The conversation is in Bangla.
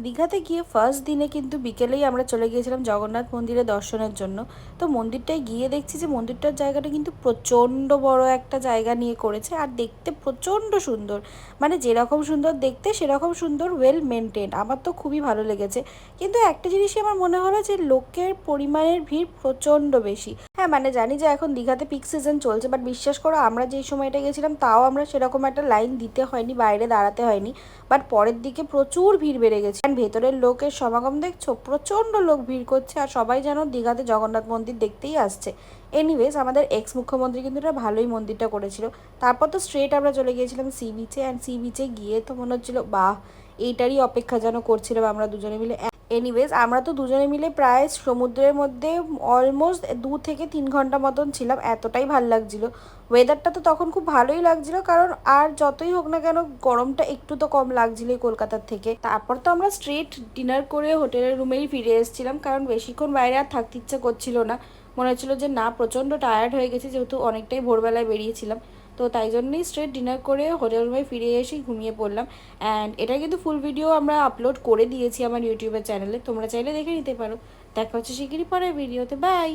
দীঘাতে গিয়ে ফার্স্ট দিনে কিন্তু বিকেলেই আমরা চলে গিয়েছিলাম জগন্নাথ মন্দিরে দর্শনের জন্য। তো মন্দিরটায় গিয়ে দেখছি যে মন্দিরটার জায়গাটা কিন্তু প্রচণ্ড বড় একটা জায়গা নিয়ে করেছে, আর দেখতে প্রচণ্ড সুন্দর। মানে যেরকম সুন্দর দেখতে সেরকম সুন্দর, ওয়েল মেনটেন। আমার তো খুবই ভালো লেগেছে। কিন্তু একটা জিনিসই আমার মনে হলো যে লোকের পরিমাণের ভিড় প্রচণ্ড বেশি। হ্যাঁ, মানে জানি যে এখন দীঘাতে পিক সিজন চলছে, বাট বিশ্বাস করো আমরা যেই সময়টা গেছিলাম তাও আমরা সেরকম একটা লাইন দিতে হয়নি, বাইরে দাঁড়াতে হয়নি। বাট পরের দিকে প্রচুর ভিড় বেড়ে গেছে, কারণ ভেতরের লোকের সমাগম দেখছো, প্রচণ্ড লোক ভিড় করছে, আর সবাই যেন দীঘাতে জগন্নাথ মন্দির দেখতেই আসছে। এনিওয়েজ, আমাদের এক্স মুখ্যমন্ত্রী কিন্তু এটা ভালোই মন্দিরটা করেছিল। তারপর তো স্ট্রেট আমরা চলে গিয়েছিলাম সি বিচে, অ্যান্ড সি বিচে গিয়ে তো মনে হচ্ছিলো বাহ, এইটারই অপেক্ষা যেন করছিলাম আমরা দুজনে মিলে। এনিওয়েজ, আমরা তো দুজনে মিলে প্রায় সমুদ্রের মধ্যে অলমোস্ট 2 থেকে 3 ঘন্টা মতন ছিলাম, এতটাই ভাল লাগছিল। ওয়েদারটা তো তখন খুব ভালোই লাগছিল, কারণ আর যতই হোক না কেন গরমটা একটু তো কম লাগছিল কলকাতার থেকে। তারপর তো আমরা স্ট্রেট ডিনার করে হোটেলের রুমেই ফিরে এসেছিলাম, কারণ বেশিক্ষণ বাইরে আর থাকতে ইচ্ছে করছিল না। মনে হচ্ছিলো যে না, প্রচণ্ড টায়ার্ড হয়ে গেছে, যেহেতু অনেকটাই ভোরবেলায় বেরিয়েছিলাম। তো তাই জন্যই স্ট্রেট ডিনার করে হোটেল রুমে ফিরে এসে ঘুমিয়ে পড়লাম। অ্যান্ড এটা কিন্তু ফুল ভিডিও আমরা আপলোড করে দিয়েছি আমার ইউটিউবের চ্যানেলে, তোমরা চাইলে দেখে নিতে পারো। দেখা হচ্ছে শিগগিরই পরের ভিডিওতে, বাই।